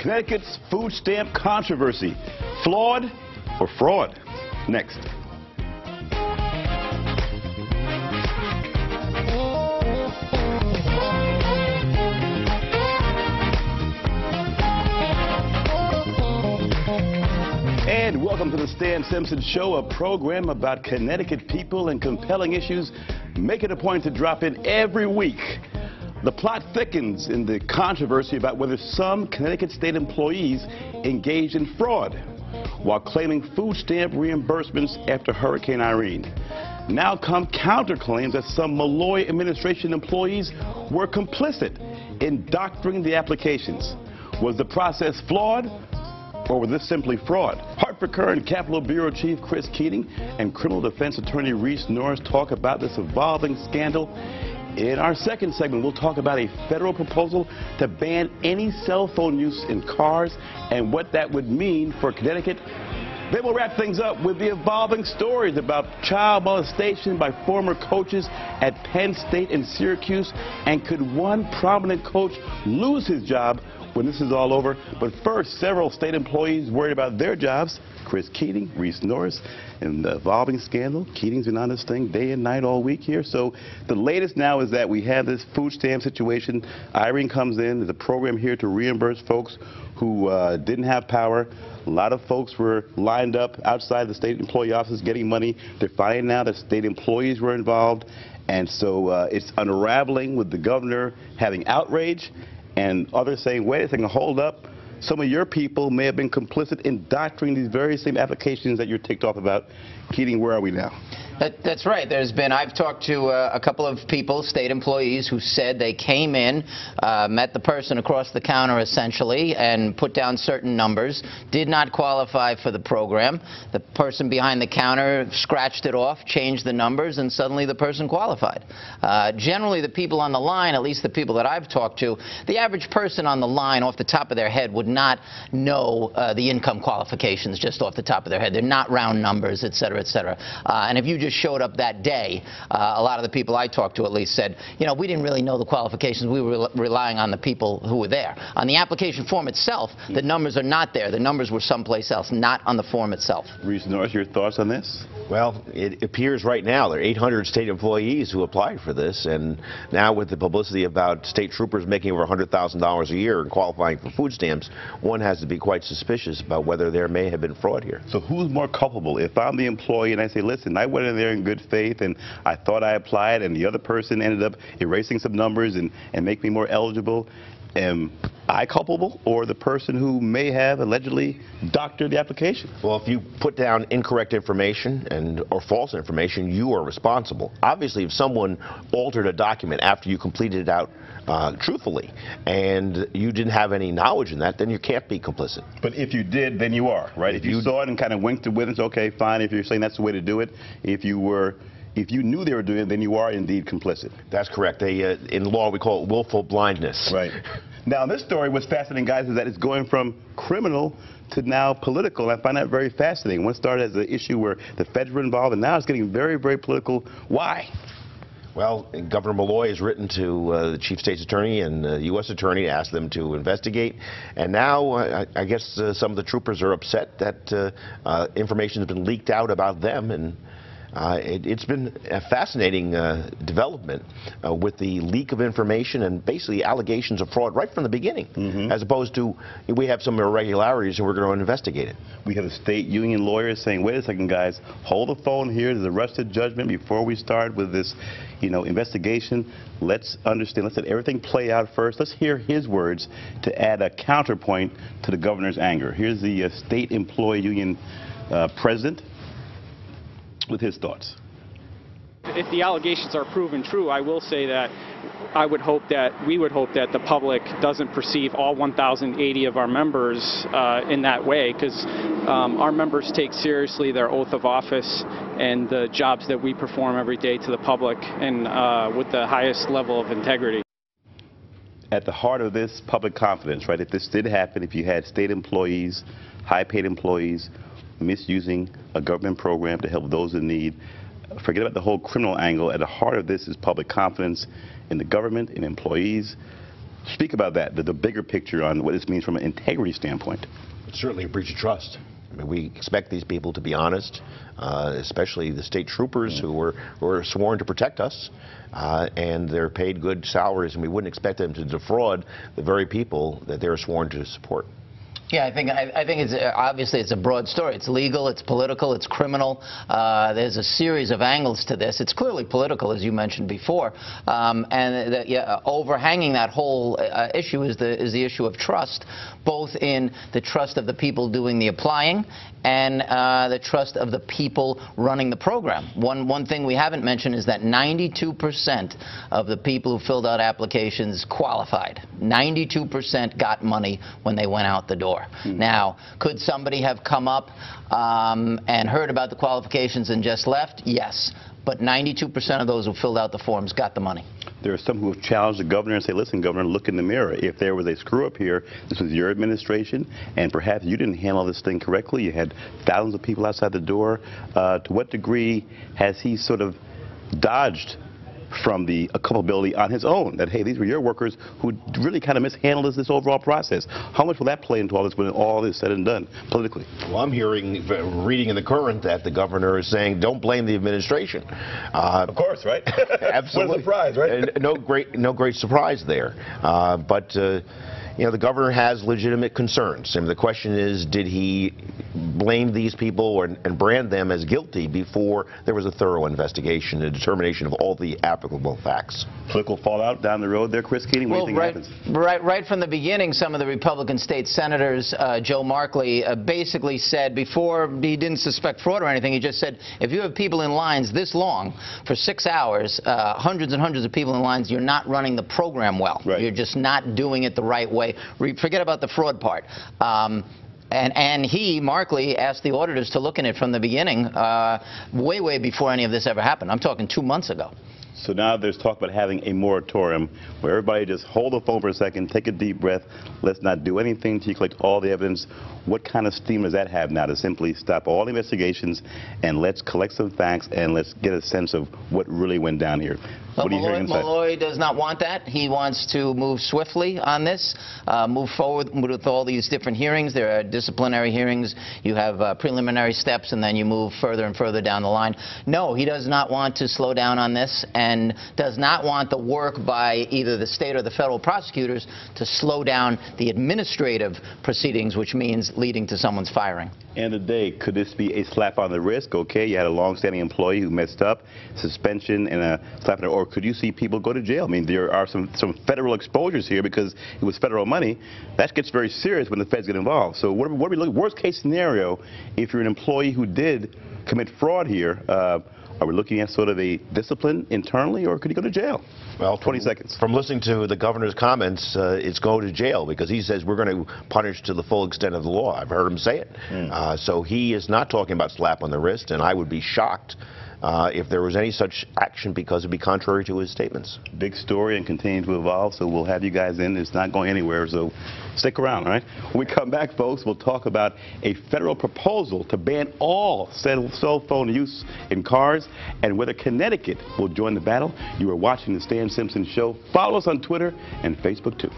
Connecticut's food stamp controversy. Flawed or fraud? Next. And welcome to the Stan Simpson Show, a program about Connecticut people and compelling issues. Make it a point to drop in every week. The plot thickens in the controversy about whether some Connecticut state employees engaged in fraud while claiming food stamp reimbursements after Hurricane Irene. Now come counterclaims that some Malloy administration employees were complicit in doctoring the applications. Was the process flawed, or was this simply fraud? Hartford Courant Capitol Bureau Chief Chris Keating and criminal defense attorney Reese Norris talk about this evolving scandal. In our second segment, we'll talk about a federal proposal to ban any cell phone use in cars and what that would mean for Connecticut. Then we'll wrap things up with the evolving stories about child molestation by former coaches at Penn State and Syracuse. And could one prominent coach lose his job when this is all over? But first, several state employees worried about their jobs. Chris Keating, Reese Norris, and the evolving scandal. Keating's been on this thing day and night all week here. So the latest now is that we have this food stamp situation. Irene comes in. There's a program here to reimburse folks who didn't have power. A lot of folks were lined up outside the state employee offices getting money. They're finding now that state employees were involved. And so it's unraveling with the governor having outrage and others saying, wait a second, hold up. Some of your people may have been complicit in doctoring these very same applications that you're ticked off about. Keating, where are we now? That's right. I've talked to a couple of people, state employees, who said they came in, met the person across the counter essentially, and put down certain numbers, did not qualify for the program. The person behind the counter scratched it off, changed the numbers, and suddenly the person qualified. Generally, the people on the line, at least the people that I've talked to, the average person on the line off the top of their head would not know the income qualifications just off the top of their head. They're not round numbers, et cetera, et cetera. And if you just showed up that day, a lot of the people I talked to at least said, you know, we didn't really know the qualifications. We were relying on the people who were there. On the application form itself, the numbers are not there. The numbers were someplace else, not on the form itself. Reese Norris, your thoughts on this? Well, it appears right now there are 800 state employees who applied for this, and now with the publicity about state troopers making over $100,000 a year and qualifying for food stamps, one has to be quite suspicious about whether there may have been fraud here. So who's more culpable? If I'm the employee and I say, listen, I went in there in good faith and I thought I applied, and the other person ended up erasing some numbers and make me more eligible, am I culpable, or the person who may have allegedly doctored the application? Well, if you put down incorrect information or false information, you are responsible. Obviously, if someone altered a document after you completed it out truthfully and you didn't have any knowledge in that, then you can't be complicit. But if you did, then you are, right? If you saw it and kind of winked with it, okay, fine. If you're saying that's the way to do it, if you knew they were doing it, then you are indeed complicit. That's correct. In law, we call it willful blindness. Right. Now, this story, what's fascinating, guys, is that it's going from criminal to now political. And I find that very fascinating. One started as an issue where the feds were involved, and now it's getting very, very political. Why? Well, Governor Malloy has written to the chief state's attorney and the U.S. attorney to ask them to investigate. And now I guess some of the troopers are upset that information has been leaked out about them. And it's been a fascinating development with the leak of information and basically allegations of fraud right from the beginning, as opposed to we have some irregularities and we're going to investigate it. We have the state union lawyers saying, wait a second, guys, hold the phone here. There's a rushed judgment before we start with this, investigation. Let's understand. Let's let everything play out first. Let's hear his words to add a counterpoint to the governor's anger. Here's the state employee union president with his thoughts. If the allegations are proven true, I will say that we would hope that the public doesn't perceive all 1,080 of our members in that way, because our members take seriously their oath of office and the jobs that we perform every day to the public, and with the highest level of integrity. At the heart of this, public confidence, right? If this did happen, if you had state employees, high-paid employees, misusing a government program to help those in need, forget about the whole criminal angle. At the heart of this is public confidence in the government, in employees. Speak about that, the bigger picture on what this means from an integrity standpoint. It's certainly a breach of trust. I mean, we expect these people to be honest, especially the state troopers who were sworn to protect us, and they're paid good salaries, and we wouldn't expect them to defraud the very people that they're sworn to support. Yeah, I think it's obviously it's a broad story. It's legal, it's political, it's criminal. There's a series of angles to this. It's clearly political, as you mentioned before, and overhanging that whole issue is the issue of trust, both in the trust of the people doing the applying and the trust of the people running the program. One thing we haven't mentioned is that 92% of the people who filled out applications qualified. 92% got money when they went out the door. Now, could somebody have come up and heard about the qualifications and just left? Yes. But 92% of those who filled out the forms got the money. There are some who have challenged the governor and say, listen, governor, look in the mirror. If there was a screw up here, this was your administration, and perhaps you didn't handle this thing correctly. You had thousands of people outside the door. To what degree has he sort of dodged from the accountability on his own, that, hey, these were your workers who really kind of mishandled this overall process? How much will that play into all this when all is said and done politically? Well, I'm reading in the Courant that the governor is saying, don't blame the administration. Of course, right? Absolutely. What a surprise, right? No great surprise there. But you know, the governor has legitimate concerns. And the question is, did he blame these people and brand them as guilty before there was a thorough investigation and determination of all the applicable facts? Political fallout down the road there, Chris Keating? What do you think happens? Right from the beginning, some of the Republican state senators, Joe Markley, basically said, before he didn't suspect fraud or anything, he just said, if you have people in lines this long for 6 hours, hundreds and hundreds of people in lines, you're not running the program well. Right. You're just not doing it the right way. Forget about the fraud part. And he, Markley, asked the auditors to look in it from the beginning, way before any of this ever happened. I'm talking 2 months ago. So now there's talk about having a moratorium where everybody just hold the phone for a second, take a deep breath, let's not do anything until you collect all the evidence. What kind of steam does that have now to simply stop all investigations and let's collect some facts and let's get a sense of what really went down here? Well, What are you hearing inside? Malloy does not want that. He wants to move swiftly on this, move forward with all these different hearings. There are disciplinary hearings. You have preliminary steps, and then you move further and further down the line. No, he does not want to slow down on this and does not want the work by either the state or the federal prosecutors to slow down the administrative proceedings, which means leading to someone's firing. End of the day, could this be a slap on the wrist? Okay, you had a long-standing employee who messed up, suspension and a slap on the, or could you see people go to jail? I mean, there are some federal exposures here because it was federal money. That gets very serious when the feds get involved. So what are we looking, worst case scenario, if you're an employee who did commit fraud here, are we looking at sort of a discipline internally, or could he go to jail? Well, 20 seconds. From listening to the governor's comments, it's go to jail because he says we're going to punish to the full extent of the law. I've heard him say it. So he is not talking about slap on the wrist, and I would be shocked if there was any such action because it would be contrary to his statements. Big story and continue to evolve, so we'll have you guys in. It's not going anywhere, so stick around, all right? When we come back, folks, we'll talk about a federal proposal to ban all cell phone use in cars and whether Connecticut will join the battle. You are watching The Stan Simpson Show. Follow us on Twitter and Facebook, too.